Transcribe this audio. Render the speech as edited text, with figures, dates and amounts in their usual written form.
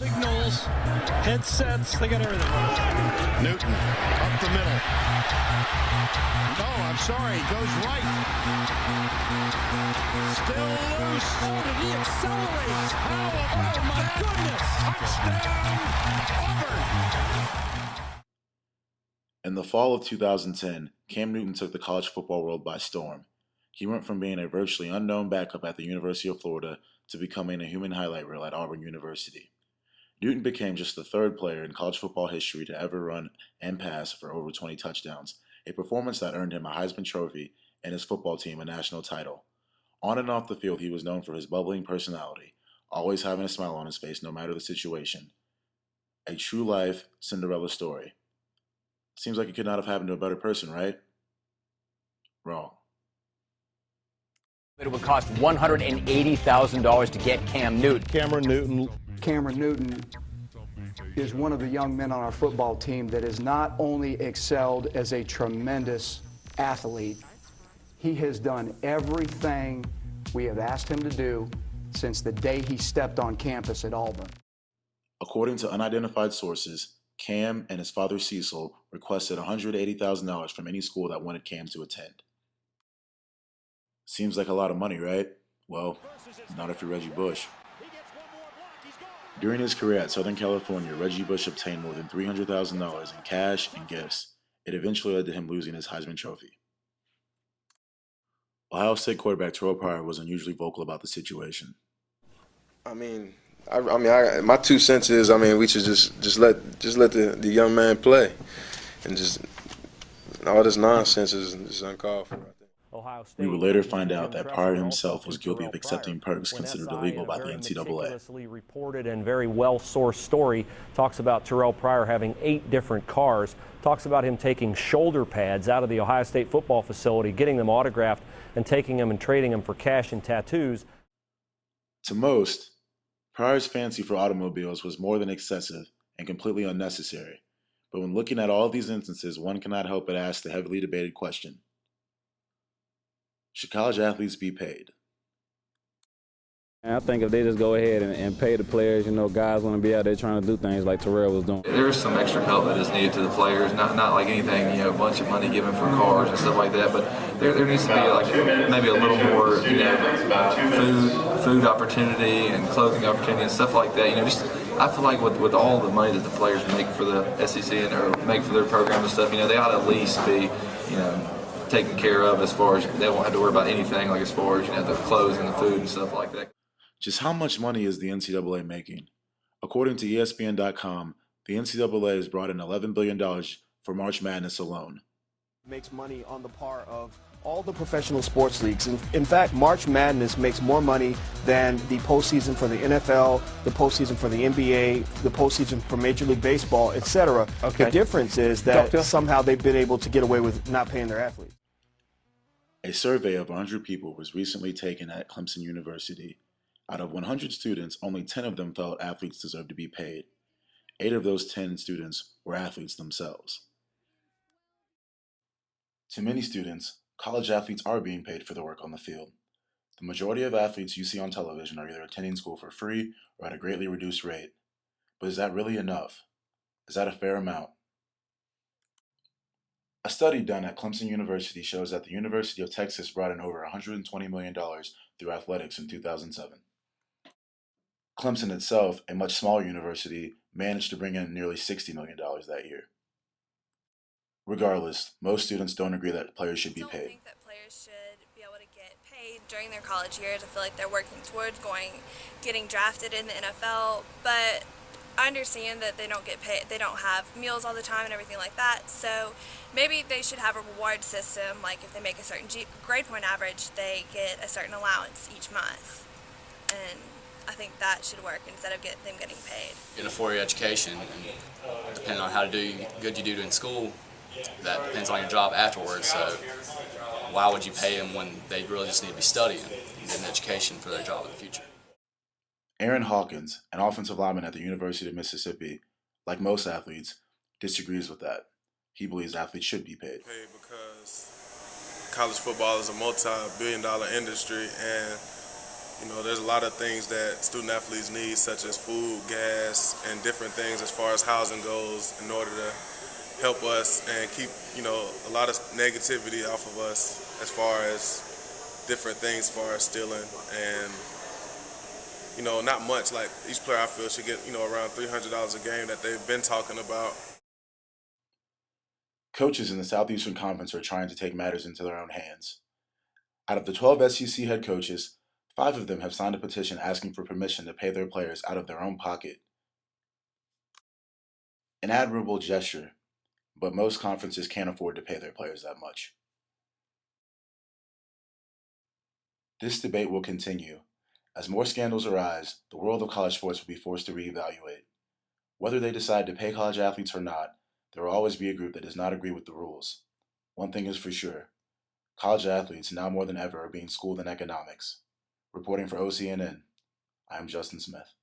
Signals, headsets, they got everything. Newton up the middle. No, I'm sorry, goes right. Still loose. Oh, did he accelerate? Oh my goodness. Touchdown, Auburn. In the fall of 2010, Cam Newton took the college football world by storm. He went from being a virtually unknown backup at the University of Florida to becoming a human highlight reel at Auburn University. Newton became just the third player in college football history to ever run and pass for over 20 touchdowns, a performance that earned him a Heisman Trophy and his football team a national title. On and off the field, he was known for his bubbling personality, always having a smile on his face no matter the situation. A true-life Cinderella story. Seems like it could not have happened to a better person, right? Wrong. It would cost $180,000 to get Cam Newton. Cameron Newton is one of the young men on our football team that has not only excelled as a tremendous athlete, he has done everything we have asked him to do since the day he stepped on campus at Auburn. According to unidentified sources, Cam and his father Cecil requested $180,000 from any school that wanted Cam to attend. Seems like a lot of money, right? Well, not if you're Reggie Bush. During his career at Southern California, Reggie Bush obtained more than $300,000 in cash and gifts. It eventually led to him losing his Heisman Trophy. Ohio State quarterback Terrell Pryor was unusually vocal about the situation. My 2 cents is, we should just let the young man play, and just all this nonsense is uncalled for. We would later find out that Pryor himself was guilty of accepting perks considered illegal by the NCAA. Reported and very well-sourced story talks about Terrell Pryor having 8 different cars, talks about him taking shoulder pads out of the Ohio State football facility, getting them autographed, and taking them and trading them for cash and tattoos. To most, Pryor's fancy for automobiles was more than excessive and completely unnecessary. But when looking at all of these instances, one cannot help but ask the heavily debated question: should college athletes be paid? I think if they just go ahead and pay the players, guys want to be out there trying to do things like Terrell was doing. There's some extra help that is needed to the players, not like anything, a bunch of money given for cars and stuff like that, but there needs to be maybe a little more, food opportunity and clothing opportunity and stuff like that. I feel like with all the money that the players make for the SEC or make for their program and stuff, they ought to at least be, taken care of as far as they won't have to worry about anything as far as the clothes and the food and stuff like that. Just how much money is the NCAA making? According to ESPN.com, the NCAA has brought in $11 billion for March Madness alone. Makes money on the par of all the professional sports leagues. In fact, March Madness makes more money than the postseason for the NFL, the postseason for the NBA, the postseason for Major League Baseball, etc. Okay. The difference is that somehow they've been able to get away with not paying their athletes. A survey of 100 people was recently taken at Clemson University. Out of 100 students, only 10 of them felt athletes deserved to be paid. 8 of those 10 students were athletes themselves. To many students, college athletes are being paid for their work on the field. The majority of athletes you see on television are either attending school for free or at a greatly reduced rate. But is that really enough? Is that a fair amount? A study done at Clemson University shows that the University of Texas brought in over $120 million through athletics in 2007. Clemson itself, a much smaller university, managed to bring in nearly $60 million that year. Regardless, most students don't agree that players should be paid. I don't think that players should be able to get paid during their college years. I feel like they're working towards getting drafted in the NFL, but I understand that they don't get paid, they don't have meals all the time and everything like that, so maybe they should have a reward system, like if they make a certain grade point average, they get a certain allowance each month, and I think that should work instead of them getting paid. In a four-year education, and depending on how good you do in school, that depends on your job afterwards, so why would you pay them when they really just need to be studying and getting an education for their job in the future? Aaron Hawkins, an offensive lineman at the University of Mississippi, like most athletes, disagrees with that. He believes athletes should be paid. Because college football is a multi-billion-dollar industry, and You know, there's a lot of things that student athletes need, such as food, gas, and different things as far as housing goes, in order to help us and keep, you know, a lot of negativity off of us as far as different things, as far as stealing. And, you know, not much. Like, each player I feel should get, you know, around $300 a game that they've been talking about. Coaches in the Southeastern Conference are trying to take matters into their own hands. Out of the 12 SEC head coaches, 5 of them have signed a petition asking for permission to pay their players out of their own pocket. An admirable gesture, but most conferences can't afford to pay their players that much. This debate will continue. As more scandals arise, the world of college sports will be forced to reevaluate. Whether they decide to pay college athletes or not, there will always be a group that does not agree with the rules. One thing is for sure, college athletes now more than ever are being schooled in economics. Reporting for OCNN, I am Justin Smith.